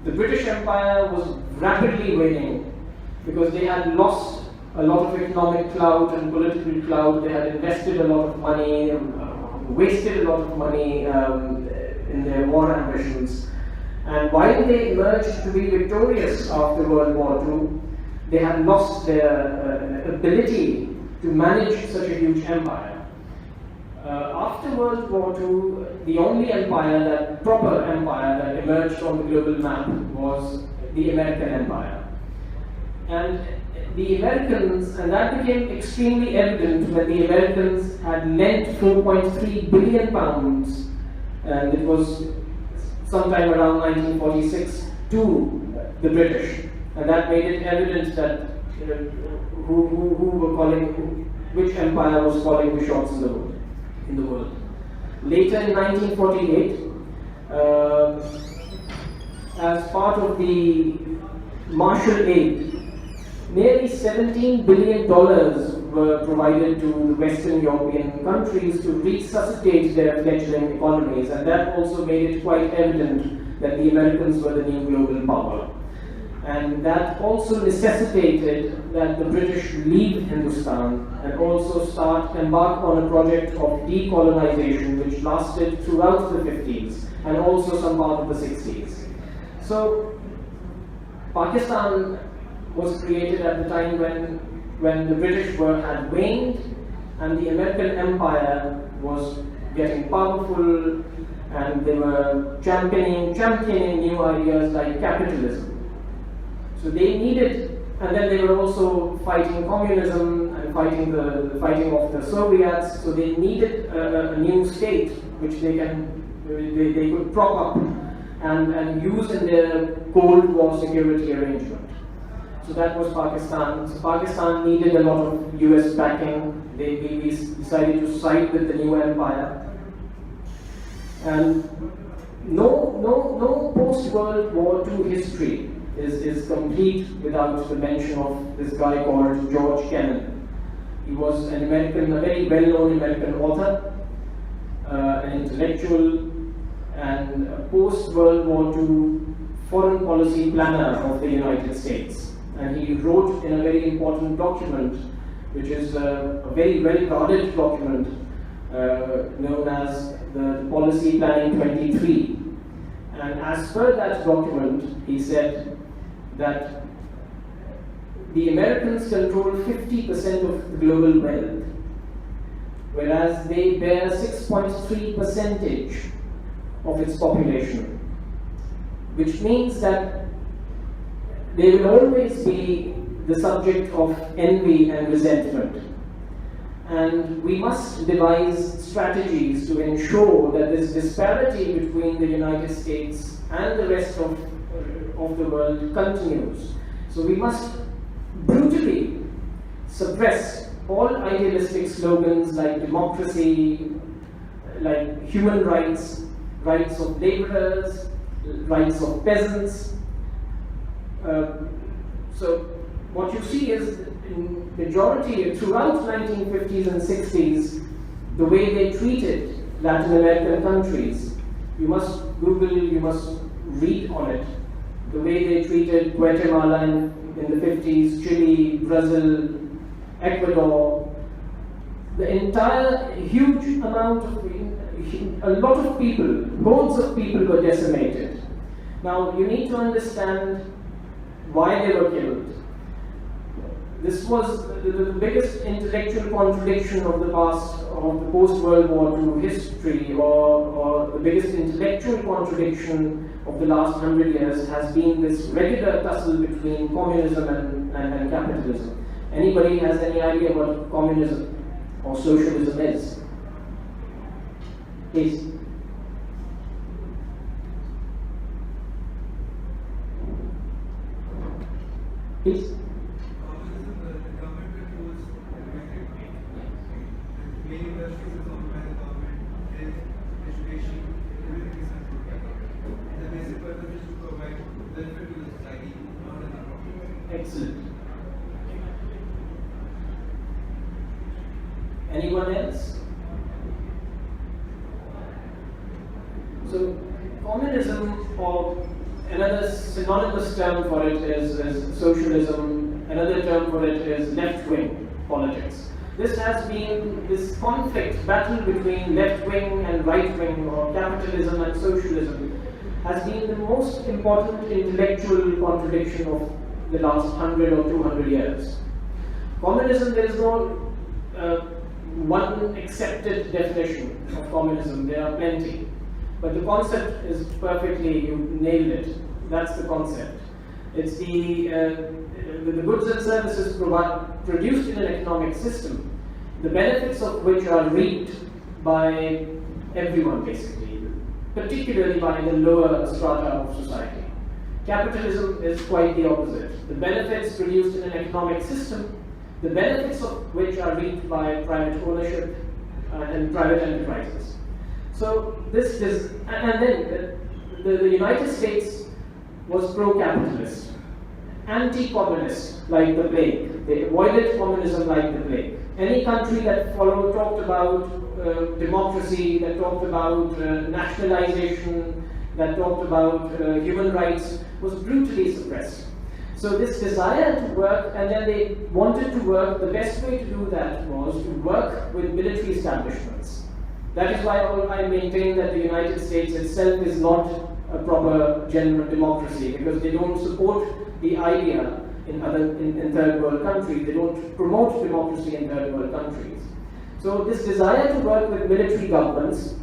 the British Empire was rapidly waning because they had lost a lot of economic clout and political clout. They had invested a lot of money, wasted a lot of money in their war ambitions. And while they emerged to be victorious after World War II, they had lost their ability to manage such a huge empire. After World War II, the only proper empire that emerged on the global map was the American Empire. And the Americans, and that became extremely evident when the Americans had lent 4.3 billion pounds, and it was sometime around 1946, to the British. And that made it evident that which empire was calling the shots in the world. Later in 1948, as part of the Marshall Aid, nearly $17 billion were provided to the Western European countries to resuscitate their fledgling economies, and that also made it quite evident that the Americans were the new global power. And that also necessitated that the British leave Hindustan and also embark on a project of decolonization which lasted throughout the 50s and also some part of the 60s. So Pakistan was created at the time when the British had waned and the American Empire was getting powerful, and they were championing new ideas like capitalism. So they needed, and then they were also fighting communism and fighting off the Soviets. So they needed a new state which they could prop up and use in their Cold War security arrangement. So that was Pakistan. So Pakistan needed a lot of US backing. They decided to side with the new empire. And no post-World War II history is complete without the mention of this guy called George Kennan. He was a very well-known American author, an intellectual, and a post-World War II foreign policy planner of the United States. And he wrote in a very important document, which is a very well-guarded document known as the Policy Planning 23. And as per that document, he said that the Americans control 50% of the global wealth, whereas they bear 6.3% of its population, which means that they will always be the subject of envy and resentment. And we must devise strategies to ensure that this disparity between the United States and the rest of the world continues. So we must brutally suppress all idealistic slogans like democracy, like human rights, rights of laborers, rights of peasants. So what you see is in majority throughout 1950s and 60s, the way they treated Latin American countries. You must Google, you must read on it. The way they treated Guatemala in the 50s, Chile, Brazil, Ecuador. The entire huge amount of, a lot of people, hordes of people were decimated. Now you need to understand why they were killed. This was the biggest intellectual contradiction of the past, of the post-World War II history, or the biggest intellectual contradiction of the last 100 years has been this regular tussle between communism and capitalism. Anybody has any idea what communism or socialism is? Please. Please. Excellent. Anyone else? So, communism, or another synonymous term for it is socialism, another term for it is left-wing politics. This has been, this conflict, battle between left-wing and right-wing, or capitalism and socialism, has been the most important intellectual contradiction of the last 100 or 200 years. Communism, there is no one accepted definition of communism, there are plenty. But the concept is perfectly, you nailed it, that's the concept. It's the goods and services produced in an economic system, the benefits of which are reaped by everyone basically, particularly by the lower strata of society. Capitalism is quite the opposite. The benefits produced in an economic system, the benefits of which are reaped by private ownership and private enterprises. So this is, and then the United States was pro-capitalist, anti-communist like the plague. They avoided communism like the plague. Any country that talked about democracy, that talked about nationalization, that talked about human rights was brutally suppressed. So this desire to work, and then they wanted to work, the best way to do that was to work with military establishments. That is why I maintain that the United States itself is not a proper general democracy, because they don't support the idea in third world countries. They don't promote democracy in third world countries. So this desire to work with military governments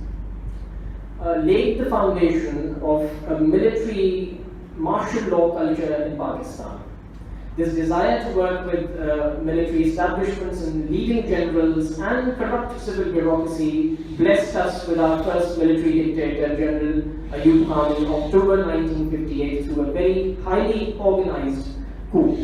laid the foundation of a military martial law culture in Pakistan. This desire to work with military establishments and leading generals and corrupt civil bureaucracy blessed us with our first military dictator, General Ayub Khan, in October 1958 through a very highly organized coup.